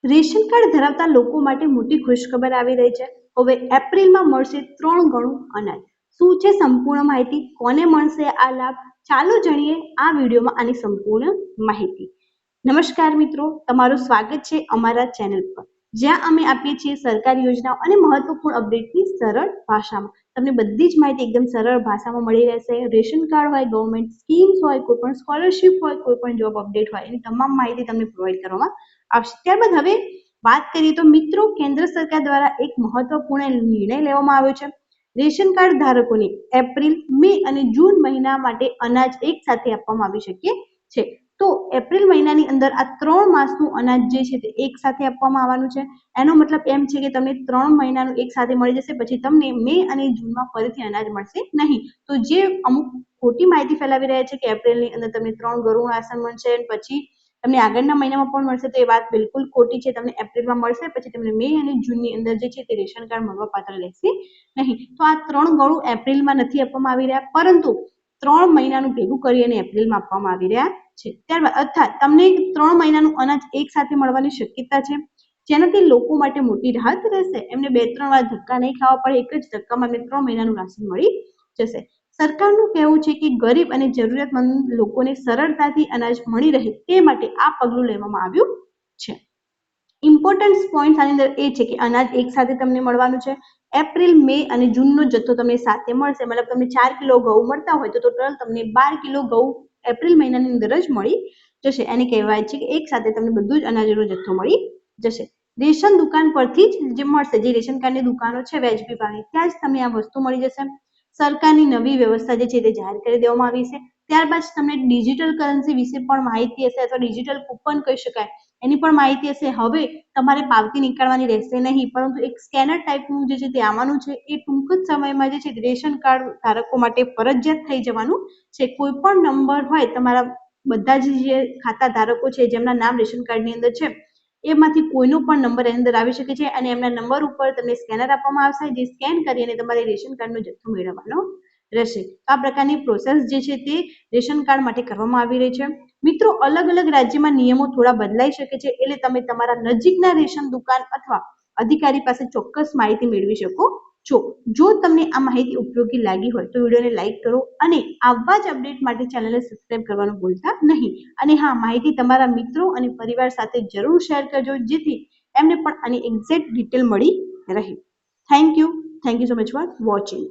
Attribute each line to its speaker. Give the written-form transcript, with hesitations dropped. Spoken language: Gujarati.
Speaker 1: રેશન કાર્ડ ધરાવતા લોકો માટે મોટી ખુશખબર આવી રહી છે। હવે એપ્રિલમાં મળશે 3 ગણું અનાજ। શું છે સંપૂર્ણ માહિતી, કોને મળશે આ લાભ, ચાલો જાણીએ આ વિડીયોમાં આની સંપૂર્ણ માહિતી। નમસ્કાર મિત્રો, તમારું સ્વાગત છે અમારા ચેનલ પર, જ્યાં અમે આપીએ છીએ સરકારી યોજનાઓ અને મહત્વપૂર્ણ અપડેટની સરળ ભાષામાં। તમને બધી જ માહિતી એકદમ સરળ ભાષામાં મળી રહેશે। રેશન કાર્ડ હોય, ગવર્મેન્ટ સ્કીમ્સ હોય, કોઈ પણ સ્કોલરશિપ હોય, કોઈ પણ જોબ અપડેટ હોય, એની તમામ માહિતી તમને પ્રોવાઈડ કરવામાં આવશે। ત્યારબાદ હવે વાત કરીએ તો મિત્રો, કેન્દ્ર સરકાર દ્વારા એક મહત્વપૂર્ણ નિર્ણય લેવામાં આવ્યો છે। રેશન કાર્ડ ધારકોને એપ્રિલ, મે અને જૂન મહિના માટે અનાજ એક સાથે આપવામાં આવી શકે છે। તો એપ્રિલ મહિનાની અંદર આ 3 માસનું અનાજ જે છે તે એક સાથે આપવામાં આવવાનું છે। એનો મતલબ એમ છે કે તમને 3 મહિનાનું એક સાથે મળી જશે, પછી તમને મે અને જૂનમાં ફરીથી અનાજ મળશે નહીં। તો જે અમુક ખોટી માહિતી ફેલાવી રહ્યા છે કે એપ્રિલની અંદર તમને 3 ગણું રાશન મળશે પછી તમને આગળના મહિનામાં પણ મળશે, તો એ વાત બિલકુલ ખોટી છે। તમને એપ્રિલમાં મળશે, પછી તમને મે અને જૂનની અંદર જે છે તે રેશન કાર્ડ મળવા પાત્ર રહેશે નહીં। તો આ 3 ગણું એપ્રિલમાં નથી આપવામાં આવી રહ્યા, પરંતુ 3 મહિનાનું ભેગું કરી અને એપ્રિલમાં આપવામાં આવી રહ્યા છે। ત્યારબાદ અર્થાત તમને 3 મહિનાનું અનાજ એક સાથે મળવાની શક્યતા છે, જેનાથી લોકો માટે મોટી રાહત રહેશે। એમને 2-3 વાર ધક્કા નહીં ખાવા પડે, એક જ ધક્કામાં એમને 3 મહિનાનું રાશન મળી જશે। સરકારનું કહેવું છે કે ગરીબ અને જરૂરિયાતમંદ લોકોને સરળતાથી અનાજ મળી રહે તે માટે આ પગલું લેવામાં આવ્યું છે। ઇમ્પોર્ટન્ટ પોઈન્ટ આની અંદર એ છે કે અનાજ એક સાથે તમને મળવાનું છે। એપ્રિલ, મે અને જૂનનો જથ્થો તમને સાથે મળશે, મતલબ તમને 4 કિલો ઘઉં મળતા હોય તો ટોટલ તમને 12 કિલો ઘઉં એપ્રિલ મહિનાની અંદર જ મળી જશે। એને કહેવાય છે કે એક સાથે તમને બધું જ અનાજનો જથ્થો મળી જશે। રેશન દુકાન પરથી જ જે મળશે, જે રેશન કાર્ડની દુકાનો છે વ્યાજબી ભાવે, ત્યાં જ તમને આ વસ્તુ મળી જશે। સરકારની નવી વ્યવસ્થા જે છે તે જાહેર કરી દેવામાં આવી છે। ત્યારબાદ તમને ડિજિટલ કરન્સી વિશે પણ માહિતી હશે, અથવા ડિજિટલ કૂપન કહી શકાય, એની પણ માહિતી હશે। હવે તમારે પાવતી નીકાળવાની રહેશે નહીં, પરંતુ એક સ્કેનર ટાઈપનું જે છે તે આવવાનું છે। એ ટૂંક જ સમયમાં જે છે રેશન કાર્ડ ધારકો માટે ફરજિયાત થઈ જવાનું છે। કોઈ પણ નંબર હોય, તમારા બધા જ જે ખાતા ધારકો છે જેમના નામ રેશન કાર્ડની અંદર છે, એમાંથી કોઈનો પણ નંબર એની અંદર આવી શકે છે, અને એમના નંબર ઉપર તમને સ્કેનર આપવામાં આવશે, જે સ્કેન કરીને તમારે રેશન કાર્ડનો જથ્થો મેળવવાનો રહેશે। આ પ્રકારની પ્રોસેસ જે છે તે રેશન કાર્ડ માટે કરવામાં આવી રહી છે। મિત્રો, અલગ અલગ રાજ્યમાં નિયમો થોડા બદલાઈ શકે છે, એટલે તમે તમારા નજીકના રેશન દુકાન અથવા અધિકારી પાસે ચોક્કસ માહિતી મેળવી શકો છો। જો તમને આ માહિતી ઉપયોગી લાગી હોય તો વિડીયોને લાઈક કરો, અને આવા જ અપડેટ માટે ચેનલને સબસ્ક્રાઇબ કરવાનું ભૂલતા નહીં। અને હા, માહિતી તમારા મિત્રો અને પરિવાર સાથે જરૂર શેર કરજો, જેથી એમને પણ આની એક્ઝેક્ટ ડિટેલ મળી રહે। Thank you so much for watching.